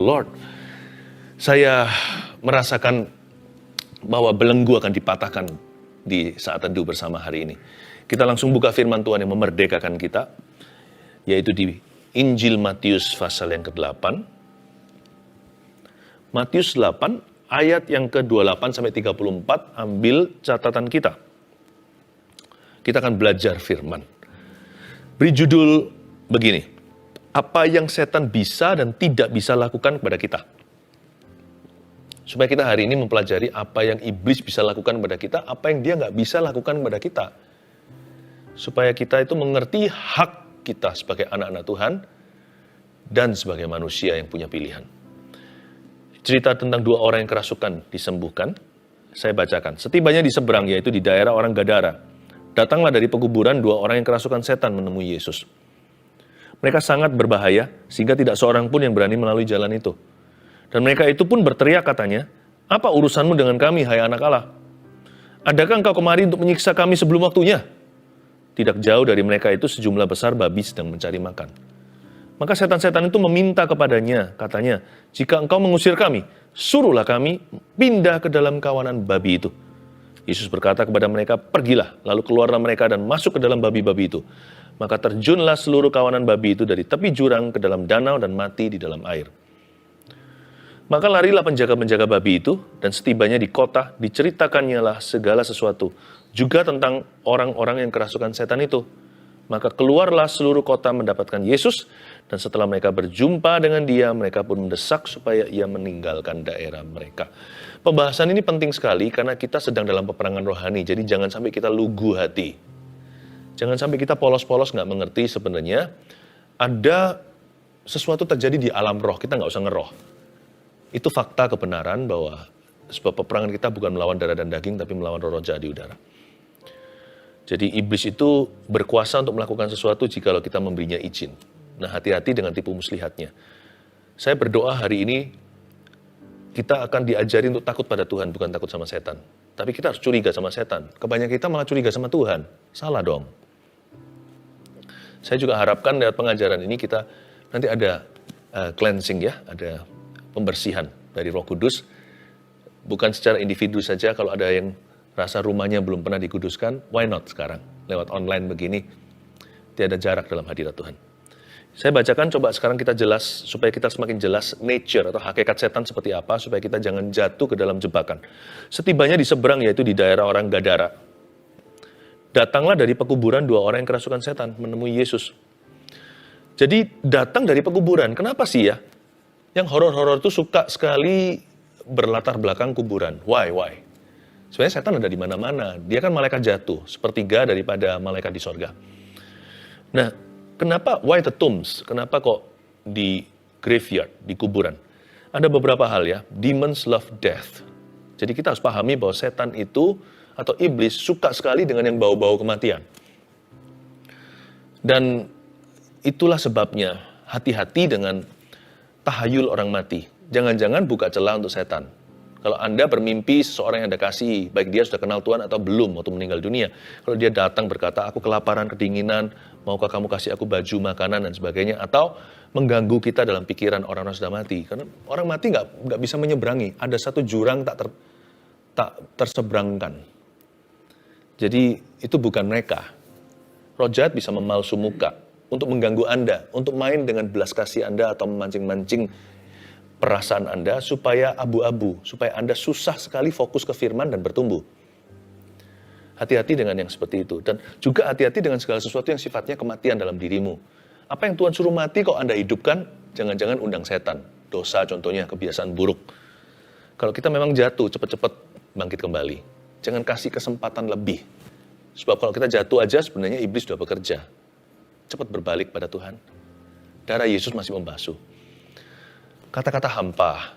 Lord, saya merasakan bahwa belenggu akan dipatahkan di saat teduh bersama hari ini. Kita langsung buka firman Tuhan yang memerdekakan kita, yaitu di Injil Matius pasal yang ke-8. Matius 8 ayat yang ke-28 sampai 34, ambil catatan kita. Kita akan belajar firman. Beri judul begini, apa yang setan bisa dan tidak bisa lakukan kepada kita. Supaya kita hari ini mempelajari apa yang iblis bisa lakukan kepada kita, apa yang dia nggak bisa lakukan kepada kita. Supaya kita itu mengerti hak kita sebagai anak-anak Tuhan dan sebagai manusia yang punya pilihan. Cerita tentang dua orang yang kerasukan disembuhkan, saya bacakan. Setibanya di seberang, yaitu di daerah orang Gadara, datanglah dari pekuburan dua orang yang kerasukan setan menemui Yesus. Mereka sangat berbahaya, sehingga tidak seorang pun yang berani melalui jalan itu. Dan mereka itu pun berteriak katanya, apa urusanmu dengan kami, hai anak Allah? Adakah engkau kemari untuk menyiksa kami sebelum waktunya? Tidak jauh dari mereka itu sejumlah besar babi sedang mencari makan. Maka setan-setan itu meminta kepadanya, katanya, jika engkau mengusir kami, suruhlah kami pindah ke dalam kawanan babi itu. Yesus berkata kepada mereka, pergilah, lalu keluarlah mereka dan masuk ke dalam babi-babi itu. Maka terjunlah seluruh kawanan babi itu dari tepi jurang ke dalam danau dan mati di dalam air. Maka larilah penjaga-penjaga babi itu, dan setibanya di kota, diceritakannya lah segala sesuatu, juga tentang orang-orang yang kerasukan setan itu. Maka keluarlah seluruh kota mendapatkan Yesus, dan setelah mereka berjumpa dengan dia, mereka pun mendesak supaya ia meninggalkan daerah mereka. Pembahasan ini penting sekali, karena kita sedang dalam peperangan rohani, jadi jangan sampai kita lugu hati. Jangan sampai kita polos-polos nggak mengerti sebenarnya, ada sesuatu terjadi di alam roh, kita nggak usah ngeroh. Itu fakta kebenaran bahwa sebab peperangan kita bukan melawan darah dan daging, tapi melawan roh-roh jahat di udara. Jadi iblis itu berkuasa untuk melakukan sesuatu jikalau kita memberinya izin. Nah, hati-hati dengan tipu muslihatnya. Saya berdoa hari ini kita akan diajari untuk takut pada Tuhan, bukan takut sama setan. Tapi kita harus curiga sama setan. Kebanyakan kita malah curiga sama Tuhan. Salah dong. Saya juga harapkan lewat pengajaran ini kita nanti ada cleansing ya, ada pembersihan dari Roh Kudus, bukan secara individu saja. Kalau ada yang rasa rumahnya belum pernah dikuduskan, why not sekarang? Lewat online begini, tiada jarak dalam hadirat Tuhan. Saya bacakan, coba sekarang kita jelas, supaya kita semakin jelas nature atau hakikat setan seperti apa, supaya kita jangan jatuh ke dalam jebakan. Setibanya di seberang, yaitu di daerah orang Gadara, datanglah dari pekuburan dua orang yang kerasukan setan menemui Yesus. Jadi datang dari pekuburan, kenapa sih ya? Yang horor-horor itu suka sekali berlatar belakang kuburan. Why? Sebenarnya setan ada di mana-mana. Dia kan malaikat jatuh, sepertiga daripada malaikat di sorga. Nah, kenapa why the tombs? Kenapa kok di graveyard, di kuburan? Ada beberapa hal ya. Demons love death. Jadi kita harus pahami bahwa setan itu atau iblis suka sekali dengan yang bau-bau kematian. Dan itulah sebabnya hati-hati dengan tahayul orang mati. Jangan-jangan buka celah untuk setan. Kalau Anda bermimpi seseorang yang Anda kasih, baik dia sudah kenal Tuhan atau belum waktu meninggal dunia. Kalau dia datang berkata, aku kelaparan, kedinginan, maukah kamu kasih aku baju, makanan, dan sebagainya. Atau mengganggu kita dalam pikiran orang-orang sudah mati. Karena orang mati nggak bisa menyeberangi. Ada satu jurang tak terseberangkan. Jadi itu bukan mereka. Roh jahat bisa memalsu muka untuk mengganggu Anda, untuk main dengan belas kasih Anda atau memancing-mancing perasaan Anda supaya abu-abu, supaya Anda susah sekali fokus ke firman dan bertumbuh. Hati-hati dengan yang seperti itu. Dan juga hati-hati dengan segala sesuatu yang sifatnya kematian dalam dirimu. Apa yang Tuhan suruh mati kok Anda hidupkan, jangan-jangan undang setan. Dosa contohnya, kebiasaan buruk. Kalau kita memang jatuh, cepat-cepat bangkit kembali. Jangan kasih kesempatan lebih. Sebab kalau kita jatuh aja sebenarnya iblis sudah bekerja. Cepat berbalik pada Tuhan. Darah Yesus masih membasuh. Kata-kata hampa.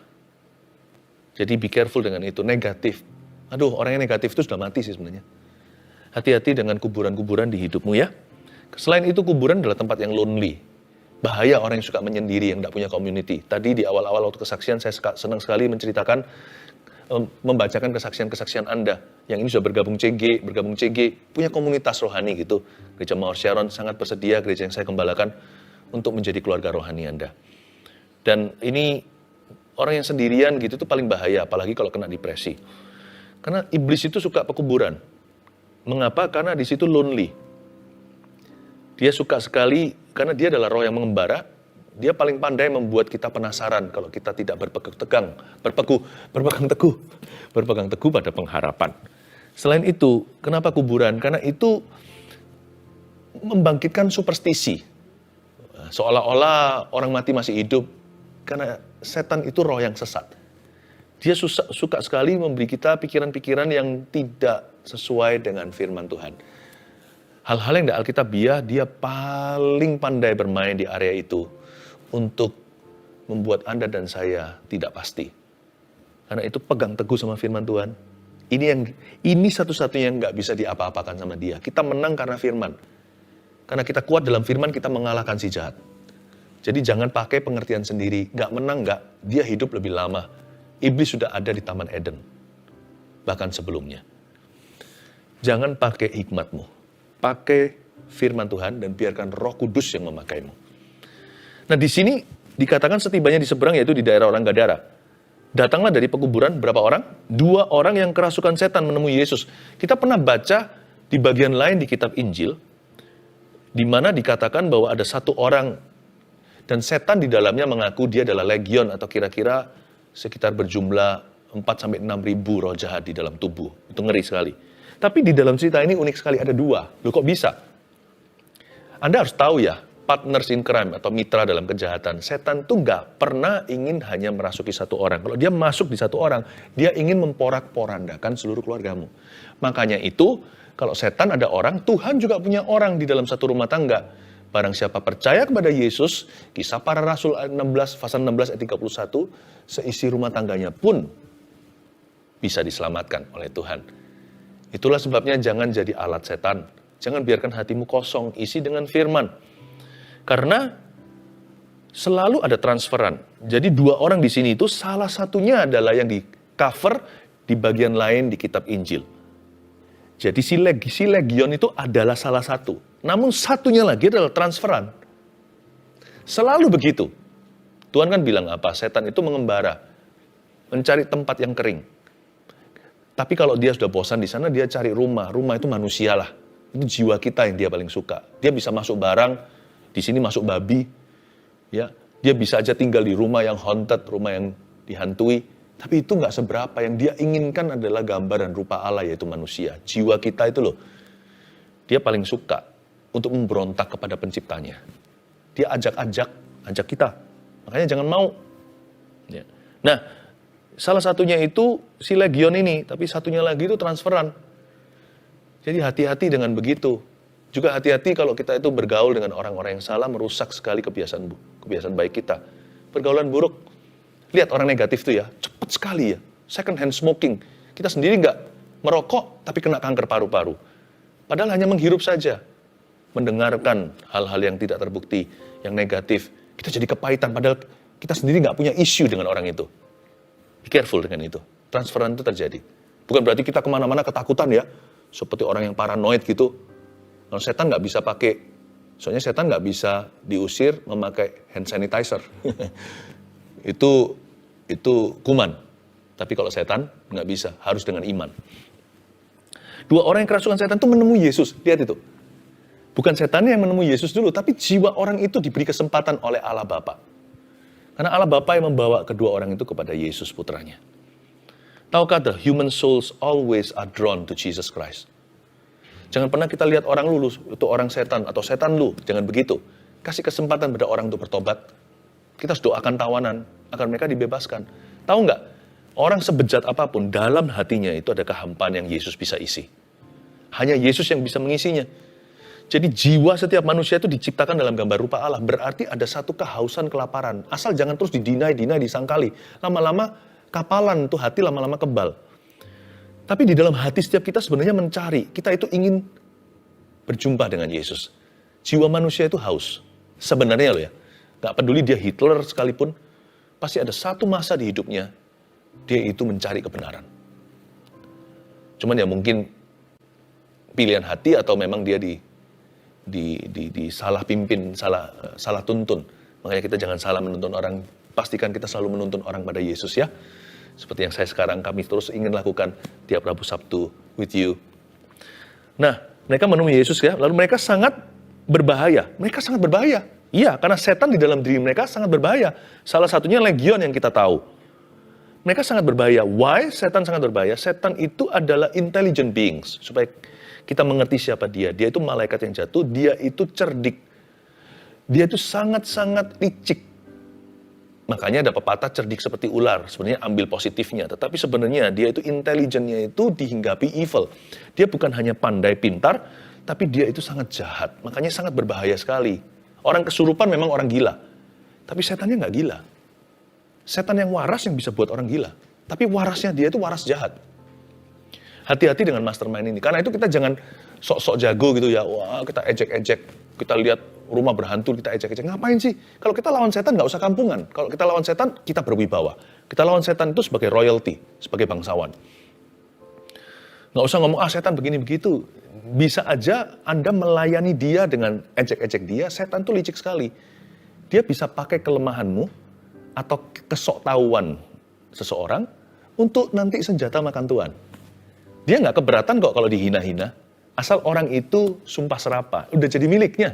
Jadi be careful dengan itu. Negatif. Aduh, orang yang negatif itu sudah mati sih sebenarnya. Hati-hati dengan kuburan-kuburan di hidupmu ya. Selain itu kuburan adalah tempat yang lonely. Bahaya orang yang suka menyendiri, yang tidak punya community. Tadi di awal-awal waktu kesaksian saya senang sekali menceritakan, membacakan kesaksian-kesaksian Anda. Yang ini sudah bergabung CG, punya komunitas rohani gitu. Gereja Mawar Sharon sangat bersedia, gereja yang saya gembalakan, untuk menjadi keluarga rohani Anda. Dan ini Orang yang sendirian gitu itu paling bahaya, apalagi kalau kena depresi. Karena iblis itu suka pekuburan. Mengapa? Karena di situ lonely. Dia suka sekali, karena dia adalah roh yang mengembara. Dia paling pandai membuat kita penasaran kalau kita tidak berpegang teguh pada pengharapan. Selain itu, kenapa kuburan? Karena itu membangkitkan superstisi. Seolah-olah orang mati masih hidup, karena setan itu roh yang sesat. Dia suka sekali memberi kita pikiran-pikiran yang tidak sesuai dengan firman Tuhan. Hal-hal yang di Alkitabiah, dia paling pandai bermain di area itu untuk membuat Anda dan saya tidak pasti. Karena itu pegang teguh sama firman Tuhan. Ini satu-satunya yang nggak bisa diapa-apakan sama dia. Kita menang karena firman. Karena kita kuat dalam firman, kita mengalahkan si jahat. Jadi jangan pakai pengertian sendiri. Nggak menang, nggak. Dia hidup lebih lama. Iblis sudah ada di Taman Eden. Bahkan sebelumnya. Jangan pakai hikmatmu. Pakai firman Tuhan dan biarkan Roh Kudus yang memakaimu. Nah di sini dikatakan setibanya di seberang, yaitu di daerah orang Gadara. Datanglah dari pekuburan berapa orang? 2 orang yang kerasukan setan menemui Yesus. Kita pernah baca di bagian lain di kitab Injil, di mana dikatakan bahwa ada 1 orang dan setan di dalamnya mengaku dia adalah legion, atau kira-kira sekitar berjumlah 4-6 ribu roh jahat di dalam tubuh. Itu ngeri sekali. Tapi di dalam cerita ini unik sekali, ada 2. Loh kok bisa? Anda harus tahu ya, partners in crime atau mitra dalam kejahatan. Setan tuh nggak pernah ingin hanya merasuki 1 orang. Kalau dia masuk di 1 orang, dia ingin memporak-porandakan seluruh keluargamu. Makanya itu, kalau setan ada orang, Tuhan juga punya orang di dalam satu rumah tangga. Barang siapa percaya kepada Yesus, Kisah Para Rasul ayat 16, pasal 16 ayat 31, seisi rumah tangganya pun bisa diselamatkan oleh Tuhan. Itulah sebabnya jangan jadi alat setan. Jangan biarkan hatimu kosong, isi dengan firman. Karena selalu ada transferan. Jadi 2 orang di sini itu salah satunya adalah yang di cover di bagian lain di kitab Injil. Jadi si legion itu adalah salah satu. Namun satunya lagi adalah transferan. Selalu begitu. Tuhan kan bilang apa? Setan itu mengembara, mencari tempat yang kering. Tapi kalau dia sudah bosan di sana, dia cari rumah. Rumah itu manusia lah. Itu jiwa kita yang dia paling suka. Dia bisa masuk barang, di sini masuk babi. Ya, dia bisa aja tinggal di rumah yang haunted, rumah yang dihantui. Tapi itu nggak seberapa. Yang dia inginkan adalah gambar dan rupa Allah, yaitu manusia. Jiwa kita itu loh, dia paling suka untuk memberontak kepada penciptanya. Dia ajak kita. Makanya jangan mau. Ya. Nah, salah satunya itu si legion ini, tapi satunya lagi itu transferan. Jadi hati-hati dengan begitu. Juga hati-hati kalau kita itu bergaul dengan orang-orang yang salah, merusak sekali kebiasaan baik kita. Pergaulan buruk. Lihat orang negatif itu ya, cepat sekali ya. Second hand smoking. Kita sendiri nggak merokok, tapi kena kanker paru-paru. Padahal hanya menghirup saja. Mendengarkan hal-hal yang tidak terbukti, yang negatif. Kita jadi kepahitan, padahal kita sendiri nggak punya isu dengan orang itu. Be careful dengan itu. Transferan itu terjadi. Bukan berarti kita kemana-mana ketakutan ya. Seperti orang yang paranoid gitu. Kalau setan nggak bisa pakai, soalnya setan nggak bisa diusir memakai hand sanitizer. itu kuman. Tapi kalau setan nggak bisa, harus dengan iman. 2 orang yang kerasukan setan itu menemui Yesus. Lihat itu. Bukan setannya yang menemui Yesus dulu, tapi jiwa orang itu diberi kesempatan oleh Allah Bapa. Karena Allah Bapa yang membawa kedua orang itu kepada Yesus putranya. Tahukah the human souls always are drawn to Jesus Christ? Jangan pernah kita lihat orang lulus, itu orang setan, atau setan lu. Jangan begitu. Kasih kesempatan pada orang untuk bertobat. Kita harus doakan tawanan, agar mereka dibebaskan. Tahu nggak? Orang sebejat apapun, dalam hatinya itu ada kehampaan yang Yesus bisa isi. Hanya Yesus yang bisa mengisinya. Jadi jiwa setiap manusia itu diciptakan dalam gambar rupa Allah. Berarti ada satu kehausan, kelaparan. Asal jangan terus didinai, disangkali. Lama-lama kapalan tuh hati lama-lama kebal. Tapi di dalam hati setiap kita sebenarnya mencari. Kita itu ingin berjumpa dengan Yesus. Jiwa manusia itu haus. Sebenarnya loh ya. Gak peduli dia Hitler sekalipun. Pasti ada satu masa di hidupnya. Dia itu mencari kebenaran. Cuman ya mungkin pilihan hati atau memang dia salah pimpin, salah tuntun. Makanya kita jangan salah menuntun orang pastikan kita selalu menuntun orang pada Yesus ya. Seperti yang kami terus ingin lakukan tiap Rabu Sabtu with you. Nah, mereka menemui Yesus ya, lalu mereka sangat berbahaya. Mereka sangat berbahaya. Iya, karena setan di dalam diri mereka sangat berbahaya. Salah satunya legion yang kita tahu. Mereka sangat berbahaya. Why? Setan sangat berbahaya. Setan itu adalah intelligent beings. Supaya kita mengerti siapa dia. Dia itu malaikat yang jatuh, dia itu cerdik. Dia itu sangat-sangat licik. Makanya ada pepatah cerdik seperti ular. Sebenarnya ambil positifnya. Tetapi sebenarnya dia itu intelijennya itu dihinggapi evil. Dia bukan hanya pandai pintar, tapi dia itu sangat jahat. Makanya sangat berbahaya sekali. Orang kesurupan memang orang gila. Tapi setannya nggak gila. Setan yang waras yang bisa buat orang gila. Tapi warasnya dia itu waras jahat. Hati-hati dengan mastermind ini. Karena itu kita jangan sok-sok jago gitu ya. Wah, kita ejek-ejek. Kita lihat rumah berhantu, kita ejek-ejek. Ngapain sih? Kalau kita lawan setan nggak usah kampungan. Kalau kita lawan setan, kita berwibawa. Kita lawan setan itu sebagai royalty, sebagai bangsawan. Nggak usah ngomong, setan begini-begitu. Bisa aja Anda melayani dia dengan ejek-ejek dia, setan tuh licik sekali. Dia bisa pakai kelemahanmu atau kesoktahuan seseorang untuk nanti senjata makan Tuhan. Dia nggak keberatan kok kalau dihina-hina. Asal orang itu sumpah serapah, udah jadi miliknya.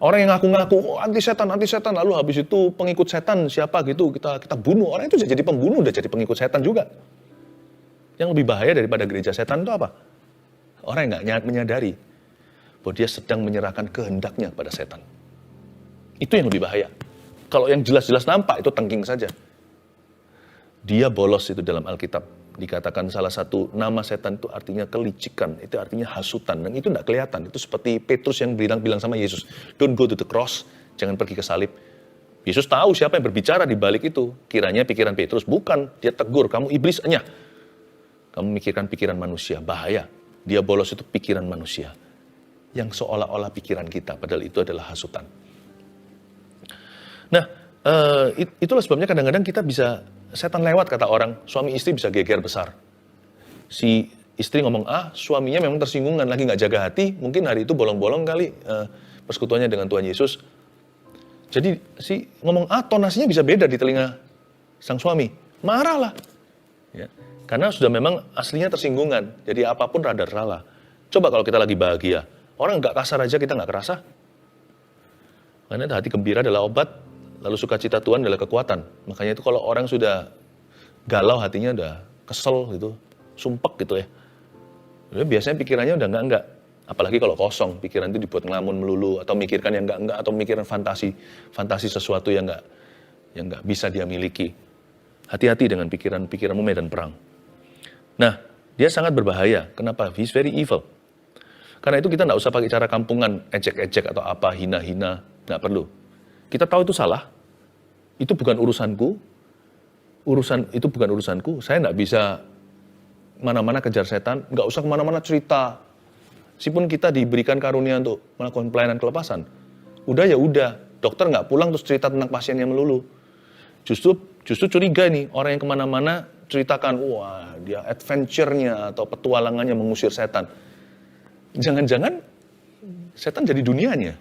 Orang yang ngaku-ngaku, anti setan, lalu habis itu pengikut setan siapa gitu, kita bunuh. Orang itu jadi pembunuh, udah jadi pengikut setan juga. Yang lebih bahaya daripada gereja setan itu apa? Orang yang nggak menyadari bahwa dia sedang menyerahkan kehendaknya kepada setan. Itu yang lebih bahaya. Kalau yang jelas-jelas nampak, itu tengking saja. Dia bolos itu dalam Alkitab. Dikatakan salah satu nama setan itu artinya kelicikan, itu artinya hasutan, dan itu tidak kelihatan. Itu seperti Petrus yang bilang sama Yesus, don't go to the cross, jangan pergi ke salib. Yesus tahu siapa yang berbicara di balik itu. Kiranya pikiran Petrus, bukan. Dia tegur, kamu iblis, kamu mikirkan pikiran manusia, bahaya. Dia bolos itu pikiran manusia, yang seolah-olah pikiran kita, padahal itu adalah hasutan. Nah, itulah sebabnya kadang-kadang kita bisa, setan lewat kata orang, suami istri bisa geger besar. Si istri ngomong suaminya memang tersinggungan, lagi nggak jaga hati, mungkin hari itu bolong-bolong kali persekutuannya dengan Tuhan Yesus. Jadi si ngomong tonasinya bisa beda di telinga sang suami, marahlah. Ya. Karena sudah memang aslinya tersinggungan, jadi apapun rada salah. Coba kalau kita lagi bahagia, orang nggak kasar aja kita nggak kerasa. Karena hati gembira adalah obat, lalu sukacita Tuhan adalah kekuatan. Makanya itu kalau orang sudah galau hatinya, udah kesel gitu, sumpek gitu ya. Biasanya pikirannya udah enggak. Apalagi kalau kosong, pikiran itu dibuat ngelamun melulu, atau mikirkan yang enggak, atau mikiran fantasi sesuatu yang enggak bisa dia miliki. Hati-hati dengan pikiran-pikiranmu medan perang. Nah, dia sangat berbahaya. Kenapa? He's very evil. Karena itu kita enggak usah pakai cara kampungan, ejek-ejek atau apa, hina-hina, enggak perlu. Kita tahu itu salah, itu bukan urusanku, itu bukan urusanku, saya nggak bisa mana-mana kejar setan, nggak usah kemana-mana cerita. Meskipun kita diberikan karunia untuk melakukan pelayanan kelepasan, udah, dokter nggak pulang terus cerita tentang pasiennya melulu. Justru curiga nih, orang yang kemana-mana ceritakan, wah dia adventure-nya atau petualangannya mengusir setan. Jangan-jangan setan jadi dunianya.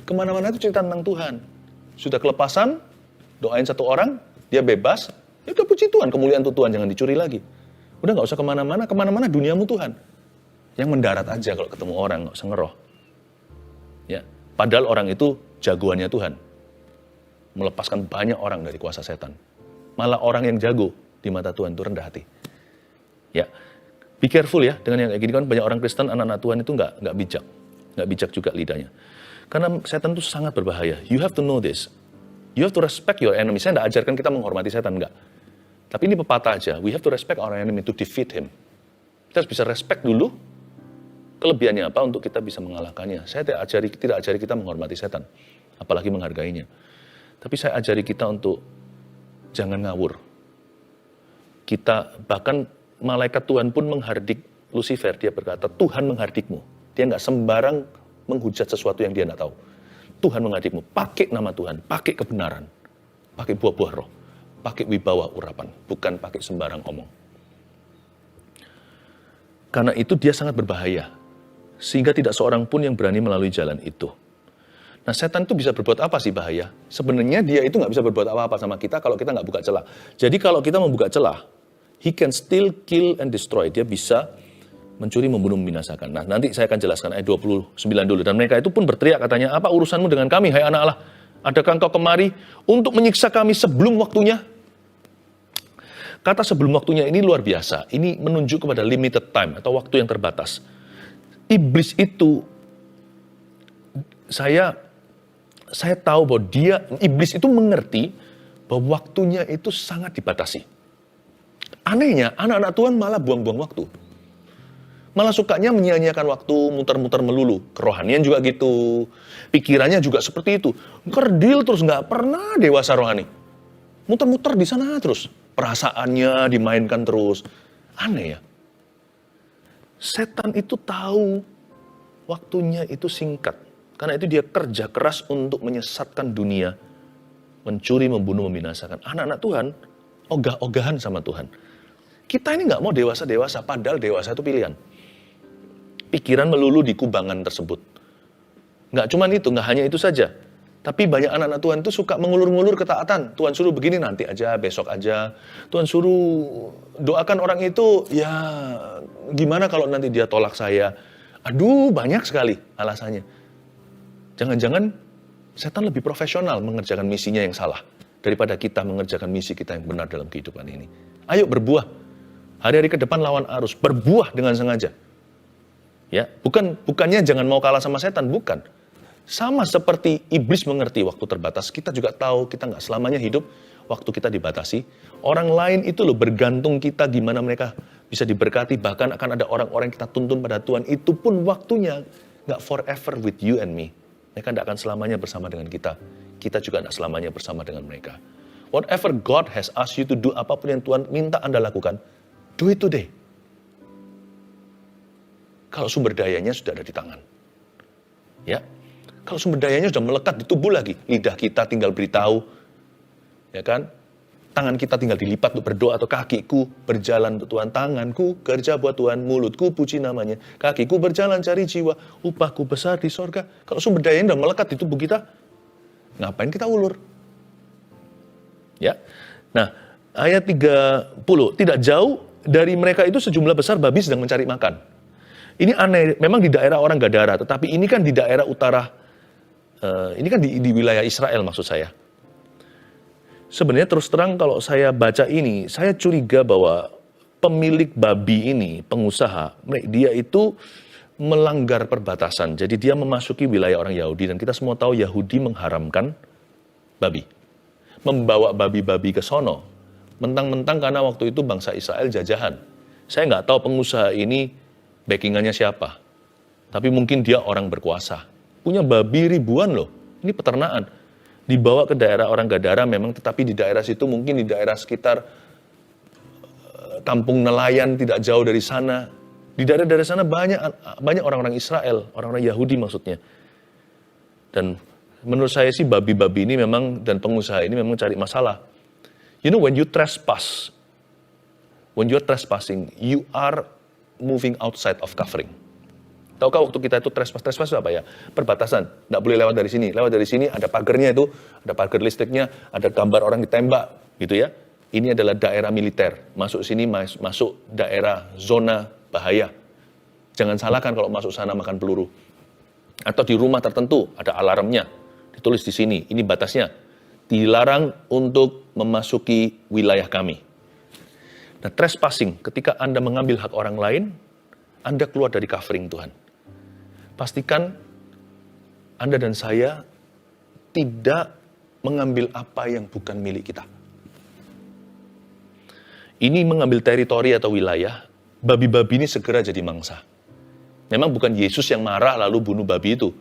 Kemana-mana itu cerita tentang Tuhan. Sudah kelepasan, doain satu orang, dia bebas, ya udah puji Tuhan, kemuliaan itu Tuhan, jangan dicuri lagi. Udah gak usah kemana-mana duniamu Tuhan. Yang mendarat aja kalau ketemu orang, gak usah ngeroh. Ya, padahal orang itu jagoannya Tuhan. Melepaskan banyak orang dari kuasa setan. Malah orang yang jago di mata Tuhan itu rendah hati. Ya, be careful ya, dengan yang kayak gini kan banyak orang Kristen, anak-anak Tuhan itu gak bijak. Gak bijak juga lidahnya. Karena setan itu sangat berbahaya. You have to know this. You have to respect your enemy. Saya tidak ajarkan kita menghormati setan, enggak. Tapi ini pepatah aja. We have to respect our enemy to defeat him. Kita harus bisa respect dulu kelebihannya apa untuk kita bisa mengalahkannya. Saya tidak ajari kita menghormati setan, apalagi menghargainya. Tapi saya ajari kita untuk jangan ngawur. Kita, bahkan malaikat Tuhan pun menghardik Lucifer. Dia berkata, Tuhan menghardikmu. Dia nggak sembarang menghujat sesuatu yang dia tidak tahu. Tuhan menghadikmu, pakai nama Tuhan, pakai kebenaran, pakai buah-buah roh, pakai wibawa urapan, bukan pakai sembarang omong. Karena itu dia sangat berbahaya, sehingga tidak seorang pun yang berani melalui jalan itu. Nah, setan itu bisa berbuat apa sih bahaya? Sebenarnya dia itu nggak bisa berbuat apa-apa sama kita kalau kita nggak buka celah. Jadi kalau kita membuka celah, he can still kill and destroy. Dia bisa mencuri, membunuh, membinasakan. Nah, nanti saya akan jelaskan ayat 29 dulu. Dan mereka itu pun berteriak katanya, apa urusanmu dengan kami, hai anak Allah? Adakah engkau kemari untuk menyiksa kami sebelum waktunya? Kata sebelum waktunya ini luar biasa. Ini menunjuk kepada limited time atau waktu yang terbatas. Iblis itu, saya tahu bahwa iblis itu mengerti bahwa waktunya itu sangat dibatasi. Anehnya, anak-anak Tuhan malah buang-buang waktu. Malah sukanya menyia-nyiakan waktu, muter-muter melulu. Kerohanian juga gitu. Pikirannya juga seperti itu. Kerdil terus, nggak pernah dewasa rohani. Muter-muter di sana terus. Perasaannya dimainkan terus. Aneh ya. Setan itu tahu waktunya itu singkat. Karena itu dia kerja keras untuk menyesatkan dunia. Mencuri, membunuh, membinasakan. Anak-anak Tuhan, ogah-ogahan sama Tuhan. Kita ini nggak mau dewasa-dewasa, padahal dewasa itu pilihan. Pikiran melulu di kubangan tersebut. Nggak cuma itu, nggak hanya itu saja. Tapi banyak anak-anak Tuhan itu suka mengulur-ngulur ketaatan. Tuhan suruh begini, nanti aja, besok aja. Tuhan suruh doakan orang itu, ya gimana kalau nanti dia tolak saya. Aduh, banyak sekali alasannya. Jangan-jangan setan lebih profesional mengerjakan misinya yang salah daripada kita mengerjakan misi kita yang benar dalam kehidupan ini. Ayo berbuah. Hari-hari ke depan lawan arus, berbuah dengan sengaja. Ya, bukannya jangan mau kalah sama setan, bukan. Sama seperti iblis mengerti waktu terbatas, kita juga tahu kita nggak selamanya hidup, waktu kita dibatasi. Orang lain itu loh bergantung kita gimana mereka bisa diberkati, bahkan akan ada orang-orang yang kita tuntun pada Tuhan, itu pun waktunya nggak forever with you and me. Mereka tidak akan selamanya bersama dengan kita. Kita juga tidak selamanya bersama dengan mereka. Whatever God has asked you to do, apapun yang Tuhan minta Anda lakukan, do it today. Kalau sumber dayanya sudah ada di tangan. Ya. Kalau sumber dayanya sudah melekat di tubuh lagi, lidah kita tinggal beritahu, ya kan? Tangan kita tinggal dilipat untuk berdoa, atau kakiku berjalan untuk Tuhan, tanganku kerja buat Tuhan, mulutku puji namanya, kakiku berjalan cari jiwa, upahku besar di sorga. Kalau sumber dayanya sudah melekat di tubuh kita, ngapain kita ulur? Ya. Nah, ayat 30, tidak jauh dari mereka itu sejumlah besar babi sedang mencari makan. Ini aneh, memang di daerah orang Gadara, tetapi ini kan di daerah utara, ini kan di wilayah Israel maksud saya. Sebenarnya terus terang kalau saya baca ini, saya curiga bahwa pemilik babi ini, pengusaha, dia itu melanggar perbatasan. Jadi dia memasuki wilayah orang Yahudi, dan kita semua tahu Yahudi mengharamkan babi. Membawa babi-babi ke sono. Mentang-mentang karena waktu itu bangsa Israel jajahan. Saya nggak tahu pengusaha ini backingannya siapa. Tapi mungkin dia orang berkuasa. Punya babi ribuan loh. Ini peternakan. Dibawa ke daerah orang Gadara memang, tetapi di daerah situ mungkin di daerah sekitar kampung nelayan tidak jauh dari sana. Di daerah-daerah sana banyak orang-orang Israel, orang-orang Yahudi maksudnya. Dan menurut saya sih babi-babi ini memang, dan pengusaha ini memang cari masalah. You know, when you trespass, when you're trespassing, you are moving outside of covering. Tahukah waktu kita itu trespass itu apa ya? Perbatasan, nggak boleh lewat dari sini. Lewat dari sini ada pagarnya itu, ada pagar listriknya, ada gambar orang ditembak, gitu ya. Ini adalah daerah militer. Masuk sini masuk daerah zona bahaya. Jangan salahkan kalau masuk sana makan peluru. Atau di rumah tertentu ada alarmnya, ditulis di sini. Ini batasnya. Dilarang untuk memasuki wilayah kami. Nah, trespassing, ketika Anda mengambil hak orang lain, Anda keluar dari covering Tuhan. Pastikan Anda dan saya tidak mengambil apa yang bukan milik kita. Ini mengambil teritori atau wilayah, babi-babi ini segera jadi mangsa. Memang bukan Yesus yang marah lalu bunuh babi itu.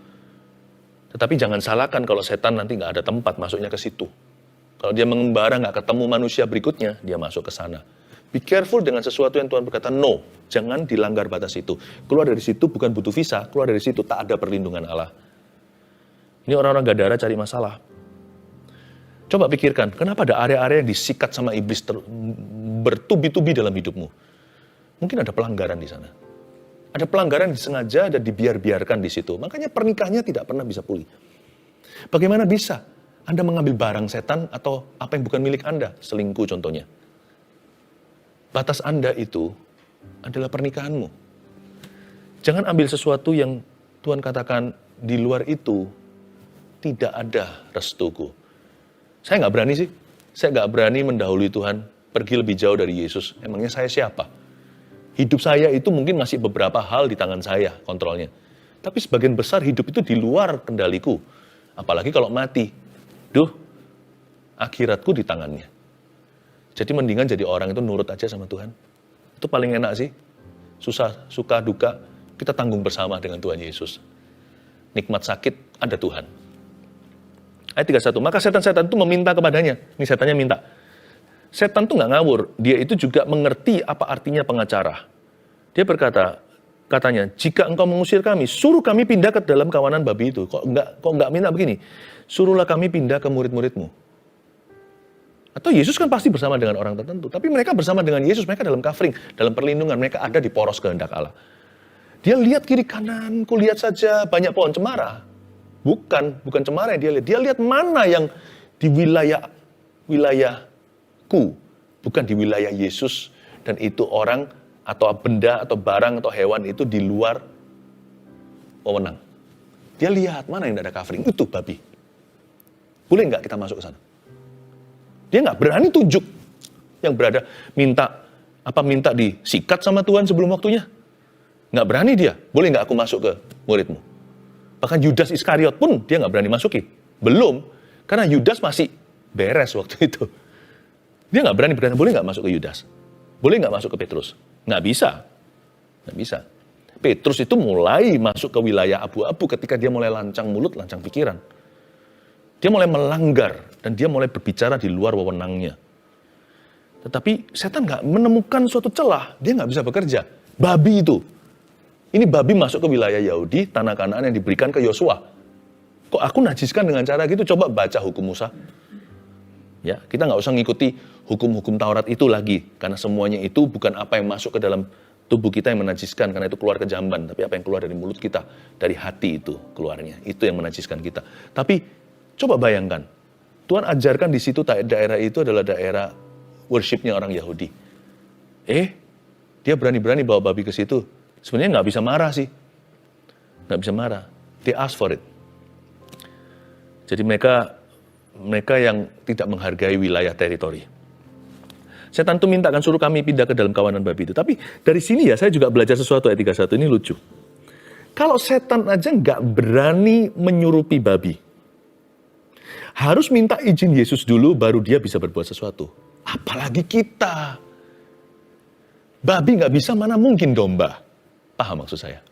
Tetapi jangan salahkan kalau setan nanti nggak ada tempat masuknya ke situ. Kalau dia mengembara nggak ketemu manusia berikutnya, dia masuk ke sana. Be careful dengan sesuatu yang Tuhan berkata, no, jangan dilanggar batas itu. Keluar dari situ bukan butuh visa, keluar dari situ tak ada perlindungan Allah. Ini orang-orang Gadara cari masalah. Coba pikirkan, kenapa ada area-area yang disikat sama iblis bertubi-tubi dalam hidupmu? Mungkin ada pelanggaran di sana. Ada pelanggaran yang disengaja dan dibiar-biarkan di situ. Makanya pernikahannya tidak pernah bisa pulih. Bagaimana bisa Anda mengambil barang setan atau apa yang bukan milik Anda? Selingkuh contohnya. Batas Anda itu adalah pernikahanmu. Jangan ambil sesuatu yang Tuhan katakan di luar itu tidak ada restuku. Saya nggak berani sih. Saya nggak berani mendahului Tuhan, pergi lebih jauh dari Yesus. Emangnya saya siapa? Hidup saya itu mungkin masih beberapa hal di tangan saya kontrolnya. Tapi sebagian besar hidup itu di luar kendaliku. Apalagi kalau mati. Akhiratku di tangannya. Jadi mendingan jadi orang itu nurut aja sama Tuhan. Itu paling enak sih. Susah, suka, duka, kita tanggung bersama dengan Tuhan Yesus. Nikmat sakit, ada Tuhan. Ayat 31, maka setan-setan itu meminta kepadanya. Ini setannya minta. Setan itu nggak ngawur, dia itu juga mengerti apa artinya pengacara. Dia berkata, katanya, jika engkau mengusir kami, suruh kami pindah ke dalam kawanan babi itu. Kok nggak minta begini? Suruhlah kami pindah ke murid-muridmu. Atau Yesus kan pasti bersama dengan orang tertentu. Tapi mereka bersama dengan Yesus, mereka dalam kafring, dalam perlindungan, mereka ada di poros kehendak Allah. Dia lihat kiri kanan, ku lihat saja banyak pohon cemara. Bukan cemara yang dia lihat. Dia lihat mana yang di wilayahku, bukan di wilayah Yesus. Dan itu orang atau benda atau barang atau hewan itu di luar wewenang. Dia lihat mana yang tidak ada kafring, itu babi. Boleh nggak kita masuk ke sana? Dia nggak berani tunjuk yang berada, minta disikat sama Tuhan sebelum waktunya. Nggak berani dia. Boleh nggak aku masuk ke muridmu? Bahkan Yudas Iskariot pun dia nggak berani masuki. Belum, karena Yudas masih beres waktu itu. Dia nggak berani, boleh nggak masuk ke Yudas? Boleh nggak masuk ke Petrus? Nggak bisa. Petrus itu mulai masuk ke wilayah abu-abu ketika dia mulai lancang mulut, lancang pikiran. Dia mulai melanggar dan dia mulai berbicara di luar wewenangnya. Tetapi setan nggak menemukan suatu celah, dia nggak bisa bekerja. Babi itu, ini babi masuk ke wilayah Yahudi, tanah Kanaan yang diberikan ke Yosua. Kok aku najiskan dengan cara gitu? Coba baca hukum Musa. Ya, kita nggak usah ngikuti hukum-hukum Taurat itu lagi, karena semuanya itu bukan apa yang masuk ke dalam tubuh kita yang menajiskan, karena itu keluar ke jamban, tapi apa yang keluar dari mulut kita, dari hati itu keluarnya, itu yang menajiskan kita. Tapi coba bayangkan, Tuhan ajarkan di situ daerah itu adalah daerah worshipnya orang Yahudi. Dia berani-berani bawa babi ke situ. Sebenarnya nggak bisa marah sih. Nggak bisa marah. They ask for it. Jadi mereka yang tidak menghargai wilayah teritori. Setan itu minta kan suruh kami pindah ke dalam kawanan babi itu. Tapi dari sini ya saya juga belajar sesuatu ayat 31 ini lucu. Kalau setan aja nggak berani menyurupi babi, harus minta izin Yesus dulu baru dia bisa berbuat sesuatu. Apalagi kita. Babi nggak bisa, mana mungkin domba. Paham maksud saya?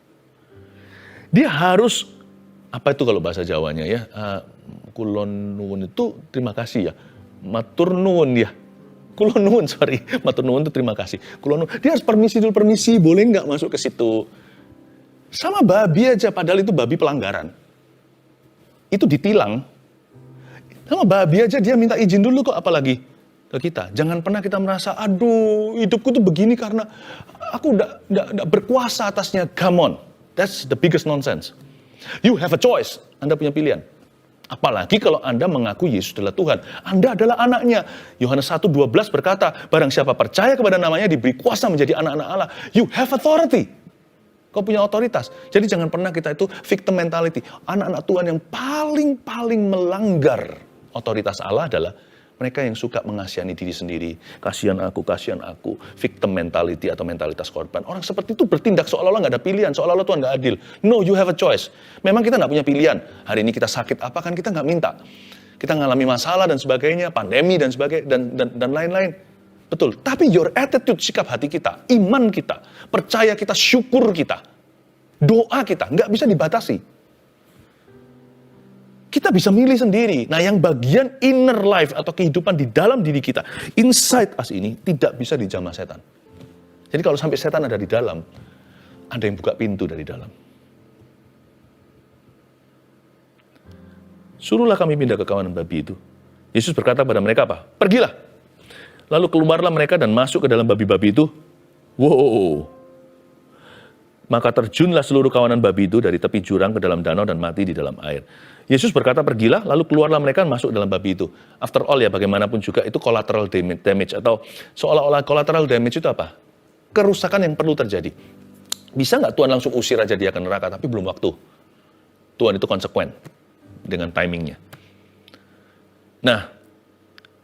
Dia harus, apa itu kalau bahasa Jawanya ya? Kulon nuwun itu terima kasih ya. Matur nuwun ya. Kulon nuwun, sorry. Matur nuwun itu terima kasih. Kulon nuwun. Dia harus permisi dulu, boleh nggak masuk ke situ. Sama babi aja, padahal itu babi pelanggaran. Itu ditilang. Sama babi aja dia minta izin dulu kok, apalagi ke kita. Jangan pernah kita merasa, aduh hidupku tuh begini karena aku udah berkuasa atasnya. Come on, that's the biggest nonsense. You have a choice, Anda punya pilihan. Apalagi kalau Anda mengaku Yesus adalah Tuhan. Anda adalah anaknya. Yohanes 1:12 berkata, barang siapa percaya kepada namanya diberi kuasa menjadi anak-anak Allah. You have authority. Kau punya otoritas. Jadi jangan pernah kita itu victim mentality. Anak-anak Tuhan yang paling melanggar otoritas Allah adalah mereka yang suka mengasihani diri sendiri. Kasihan aku. Victim mentality atau mentalitas korban. Orang seperti itu bertindak seolah-olah nggak ada pilihan. Seolah-olah Tuhan nggak adil. No, you have a choice. Memang kita nggak punya pilihan. Hari ini kita sakit apa kan kita nggak minta. Kita ngalami masalah dan sebagainya. Pandemi dan sebagainya. Dan lain-lain. Betul. Tapi your attitude, sikap hati kita. Iman kita. Percaya kita, syukur kita. Doa kita. Nggak bisa dibatasi. Kita bisa milih sendiri. Nah, yang bagian inner life atau kehidupan di dalam diri kita, inside us ini tidak bisa dijamah setan. Jadi kalau sampai setan ada di dalam, ada yang buka pintu dari dalam. Suruhlah kami pindah ke kawanan babi itu. Yesus berkata kepada mereka apa? Pergilah. Lalu keluarlah mereka dan masuk ke dalam babi-babi itu. Wow. Maka terjunlah seluruh kawanan babi itu dari tepi jurang ke dalam danau dan mati di dalam air. Yesus berkata, pergilah, lalu keluarlah mereka masuk dalam babi itu. After all ya, bagaimanapun juga itu collateral damage, atau seolah-olah collateral damage itu apa? Kerusakan yang perlu terjadi. Bisa nggak Tuhan langsung usir aja dia ke neraka, tapi belum waktu. Tuhan itu konsekuen dengan timingnya. Nah,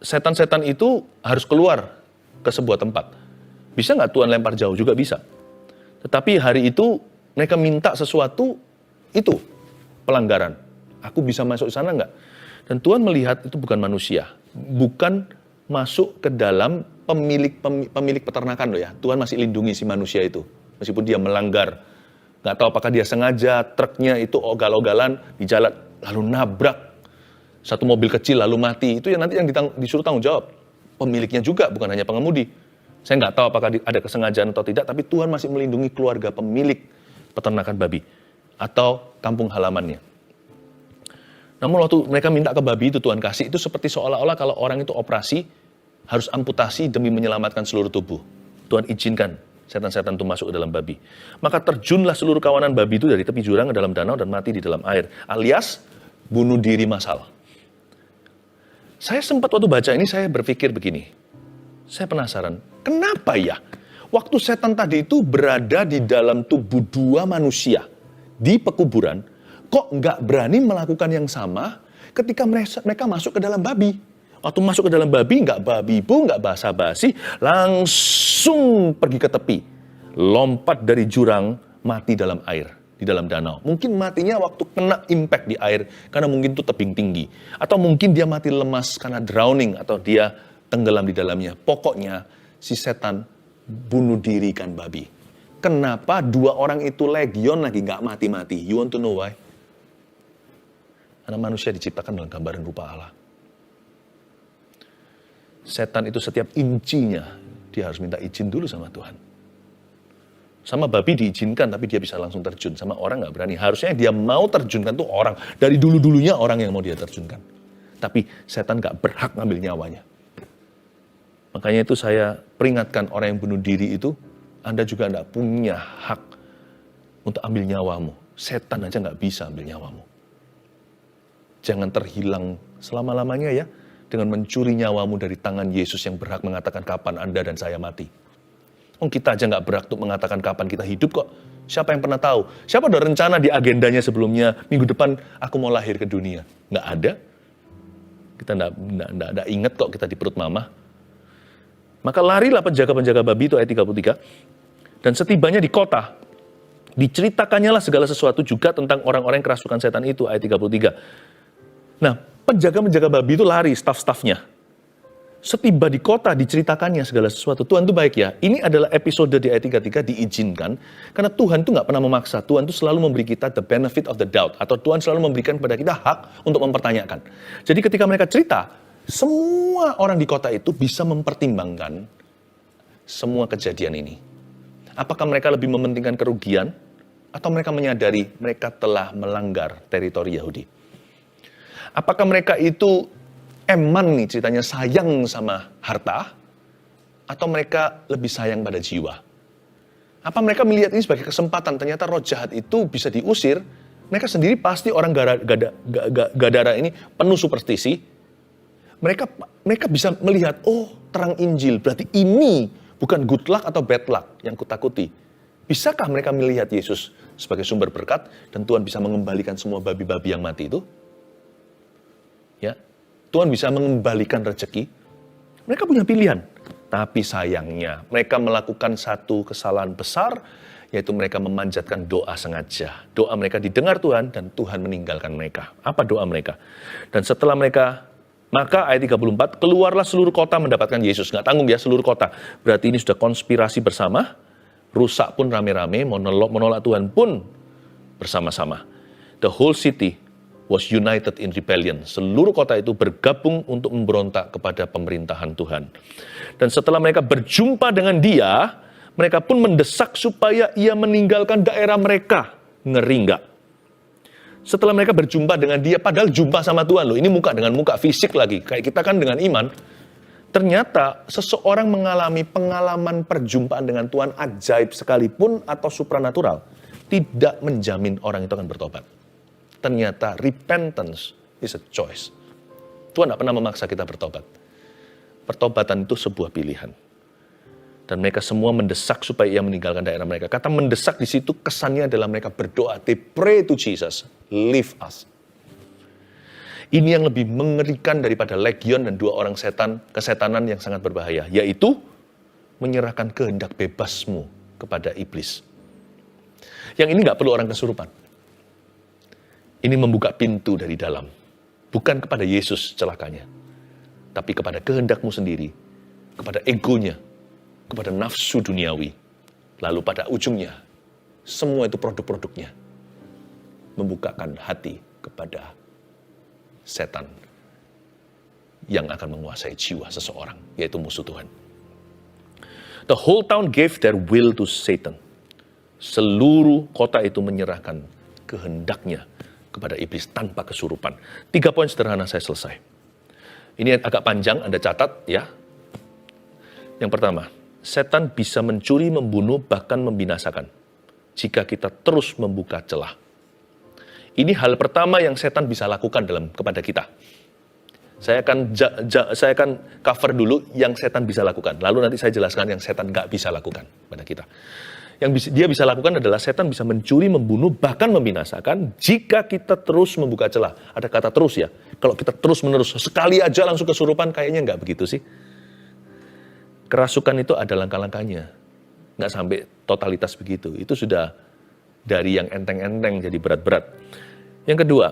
setan-setan itu harus keluar ke sebuah tempat. Bisa nggak Tuhan lempar jauh? Juga bisa. Tetapi hari itu mereka minta sesuatu, itu pelanggaran. Aku bisa masuk ke sana nggak? Dan Tuhan melihat itu bukan manusia, bukan masuk ke dalam pemilik peternakan loh ya. Tuhan masih lindungi si manusia itu, meskipun dia melanggar. Nggak tahu apakah dia sengaja, truknya itu ogal-ogalan di jalan, lalu nabrak satu mobil kecil lalu mati. Itu yang nanti yang disuruh tanggung jawab. Pemiliknya juga, bukan hanya pengemudi. Saya nggak tahu apakah ada kesengajaan atau tidak, tapi Tuhan masih melindungi keluarga pemilik peternakan babi atau kampung halamannya. Namun waktu mereka minta ke babi itu Tuhan kasih, itu seperti seolah-olah kalau orang itu operasi, harus amputasi demi menyelamatkan seluruh tubuh. Tuhan izinkan setan-setan itu masuk ke dalam babi. Maka terjunlah seluruh kawanan babi itu dari tepi jurang ke dalam danau dan mati di dalam air. Alias bunuh diri massal. Saya sempat waktu baca ini, saya berpikir begini. Saya penasaran, kenapa ya? Waktu setan tadi itu berada di dalam tubuh dua manusia di pekuburan, kok nggak berani melakukan yang sama ketika mereka masuk ke dalam babi? Waktu masuk ke dalam babi, nggak babi bu, nggak basa-basi, langsung pergi ke tepi. Lompat dari jurang, mati dalam air, di dalam danau. Mungkin matinya waktu kena impact di air, karena mungkin itu tebing tinggi. Atau mungkin dia mati lemas karena drowning, atau dia tenggelam di dalamnya. Pokoknya si setan bunuh diri ikan babi. Kenapa dua orang itu legion lagi nggak mati-mati? You want to know why? Karena manusia diciptakan dalam gambaran rupa Allah. Setan itu setiap incinya dia harus minta izin dulu sama Tuhan. Sama babi diizinkan tapi dia bisa langsung terjun. Sama orang nggak berani. Harusnya dia mau terjunkan tuh orang. Dari dulu-dulunya orang yang mau dia terjunkan. Tapi setan nggak berhak ngambil nyawanya. Makanya itu saya peringatkan orang yang bunuh diri itu, Anda juga tidak punya hak untuk ambil nyawamu. Setan aja nggak bisa ambil nyawamu. Jangan terhilang selama-lamanya ya, dengan mencuri nyawamu dari tangan Yesus yang berhak mengatakan kapan Anda dan saya mati. Kita aja nggak berhak untuk mengatakan kapan kita hidup kok. Siapa yang pernah tahu? Siapa ada rencana di agendanya sebelumnya, minggu depan aku mau lahir ke dunia? Nggak ada. Kita nggak ingat kok kita di perut mama. Maka larilah penjaga-penjaga babi itu ayat 33. Dan setibanya di kota, diceritakannya lah segala sesuatu juga tentang orang-orang yang kerasukan setan itu, ayat 33. Nah, penjaga-penjaga babi itu lari, staf-stafnya. Setiba di kota, diceritakannya segala sesuatu. Tuhan itu baik ya. Ini adalah episode di ayat 33 diizinkan. Karena Tuhan itu nggak pernah memaksa. Tuhan itu selalu memberi kita the benefit of the doubt. Atau Tuhan selalu memberikan kepada kita hak untuk mempertanyakan. Jadi ketika mereka cerita, semua orang di kota itu bisa mempertimbangkan semua kejadian ini. Apakah mereka lebih mementingkan kerugian atau mereka menyadari mereka telah melanggar teritori Yahudi? Apakah mereka itu eman nih ceritanya sayang sama harta atau mereka lebih sayang pada jiwa? Apa mereka melihat ini sebagai kesempatan? Ternyata roh jahat itu bisa diusir. Mereka sendiri pasti orang Gadara ini penuh superstisi. Mereka bisa melihat, oh terang Injil, berarti ini bukan good luck atau bad luck yang kutakuti. Bisakah mereka melihat Yesus sebagai sumber berkat dan Tuhan bisa mengembalikan semua babi-babi yang mati itu? Ya, Tuhan bisa mengembalikan rezeki. Mereka punya pilihan. Tapi sayangnya mereka melakukan satu kesalahan besar, yaitu mereka memanjatkan doa sengaja. Doa mereka didengar Tuhan dan Tuhan meninggalkan mereka. Apa doa mereka? Dan setelah mereka, maka ayat 34, keluarlah seluruh kota mendapatkan Yesus. Nggak tanggung ya, seluruh kota. Berarti ini sudah konspirasi bersama, rusak pun rame-rame, menolak Tuhan pun bersama-sama. The whole city was united in rebellion. Seluruh kota itu bergabung untuk memberontak kepada pemerintahan Tuhan. Dan setelah mereka berjumpa dengan dia, mereka pun mendesak supaya ia meninggalkan daerah mereka. Ngeri nggak? Setelah mereka berjumpa dengan dia, padahal jumpa sama Tuhan loh. Ini muka dengan muka, fisik lagi. Kayak kita kan dengan iman. Ternyata seseorang mengalami pengalaman perjumpaan dengan Tuhan ajaib sekalipun atau supranatural, tidak menjamin orang itu akan bertobat. Ternyata repentance is a choice. Tuhan tidak pernah memaksa kita bertobat. Pertobatan itu sebuah pilihan. Dan mereka semua mendesak supaya ia meninggalkan daerah mereka. Kata mendesak di situ kesannya adalah mereka berdoa. They pray to Jesus, leave us. Ini yang lebih mengerikan daripada legion dan 2 orang kesetanan yang sangat berbahaya. Yaitu menyerahkan kehendak bebasmu kepada iblis. Yang ini nggak perlu orang kesurupan. Ini membuka pintu dari dalam. Bukan kepada Yesus celakanya. Tapi kepada kehendakmu sendiri. Kepada egonya. Kepada nafsu duniawi. Lalu pada ujungnya. Semua itu produk-produknya. Membukakan hati kepada setan yang akan menguasai jiwa seseorang, yaitu musuh Tuhan. The whole town gave their will to Satan. Seluruh kota itu menyerahkan kehendaknya kepada iblis tanpa kesurupan. 3 poin sederhana saya selesai. Ini agak panjang, Anda catat ya. Yang pertama, setan bisa mencuri, membunuh, bahkan membinasakan jika kita terus membuka celah. Ini hal pertama yang setan bisa lakukan kepada kita. Saya akan cover dulu yang setan bisa lakukan. Lalu nanti saya jelaskan yang setan nggak bisa lakukan pada kita. Yang dia bisa lakukan adalah setan bisa mencuri, membunuh, bahkan membinasakan jika kita terus membuka celah. Ada kata terus ya. Kalau kita terus-menerus, sekali aja langsung kesurupan, kayaknya nggak begitu sih. Kerasukan itu ada langkah-langkahnya. Nggak sampai totalitas begitu. Itu sudah dari yang enteng-enteng jadi berat-berat. Yang kedua,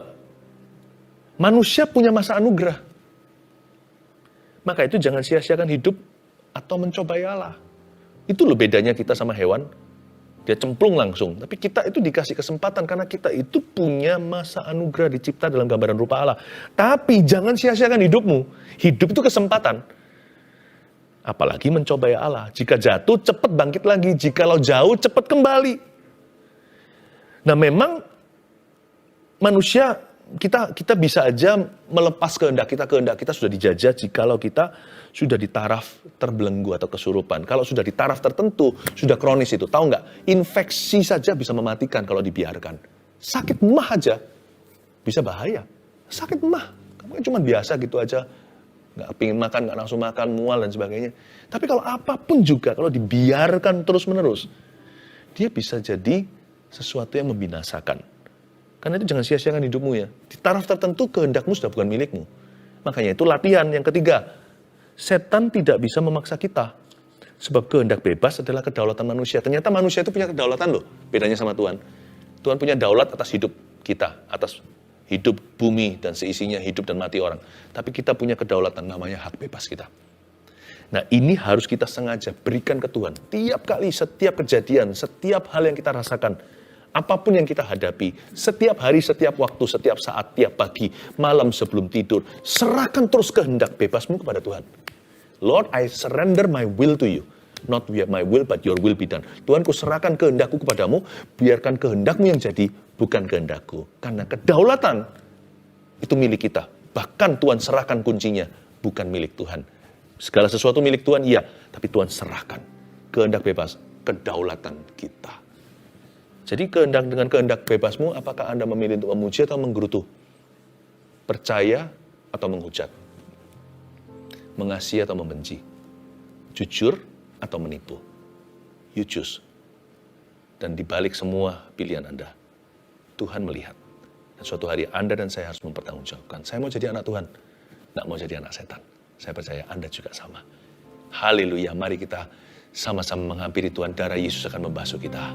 manusia punya masa anugerah. Maka itu jangan sia-siakan hidup atau mencobai Allah. Itu loh bedanya kita sama hewan. Dia cemplung langsung. Tapi kita itu dikasih kesempatan karena kita itu punya masa anugerah dicipta dalam gambaran rupa Allah. Tapi jangan sia-siakan hidupmu. Hidup itu kesempatan. Apalagi mencobai Allah. Jika jatuh, cepat bangkit lagi. Jikalau jauh, cepat kembali. Nah memang manusia kita bisa aja melepas kehendak kita sudah dijajah jikalau kita sudah di taraf terbelenggu atau kesurupan. Kalau sudah di taraf tertentu, sudah kronis itu. Tahu nggak? Infeksi saja bisa mematikan kalau dibiarkan. Sakit mah aja bisa bahaya. Sakit mah, kamu kan cuma biasa gitu aja. Nggak pingin makan, nggak nafsu makan, mual dan sebagainya. Tapi kalau apapun juga, kalau dibiarkan terus-menerus, dia bisa jadi sesuatu yang membinasakan. Karena itu jangan sia-siakan hidupmu ya. Di taraf tertentu kehendakmu sudah bukan milikmu. Makanya itu latihan. Yang ketiga, setan tidak bisa memaksa kita. Sebab kehendak bebas adalah kedaulatan manusia. Ternyata manusia itu punya kedaulatan loh. Bedanya sama Tuhan. Tuhan punya daulat atas hidup kita. Atas hidup bumi dan seisinya, hidup dan mati orang. Tapi kita punya kedaulatan namanya hak bebas kita. Nah ini harus kita sengaja berikan ke Tuhan. Tiap kali, setiap kejadian, setiap hal yang kita rasakan. Apapun yang kita hadapi, setiap hari, setiap waktu, setiap saat, tiap pagi, malam sebelum tidur, serahkan terus kehendak bebasmu kepada Tuhan. Lord, I surrender my will to you. Not my will, but your will be done. Tuhan, ku serahkan kehendakku kepadamu, biarkan kehendakmu yang jadi, bukan kehendakku. Karena kedaulatan itu milik kita. Bahkan Tuhan serahkan kuncinya, bukan milik Tuhan. Segala sesuatu milik Tuhan, iya. Tapi Tuhan serahkan. Kehendak bebas, kedaulatan kita. Jadi dengan kehendak bebasmu, apakah Anda memilih untuk memuji atau menggerutu? Percaya atau menghujat? Mengasihi atau membenci? Jujur atau menipu? You choose. Dan dibalik semua pilihan Anda, Tuhan melihat. Dan suatu hari Anda dan saya harus mempertanggungjawabkan. Saya mau jadi anak Tuhan, nggak mau jadi anak setan. Saya percaya Anda juga sama. Haleluya, mari kita sama-sama menghampiri Tuhan. Darah Yesus akan membasuh kita.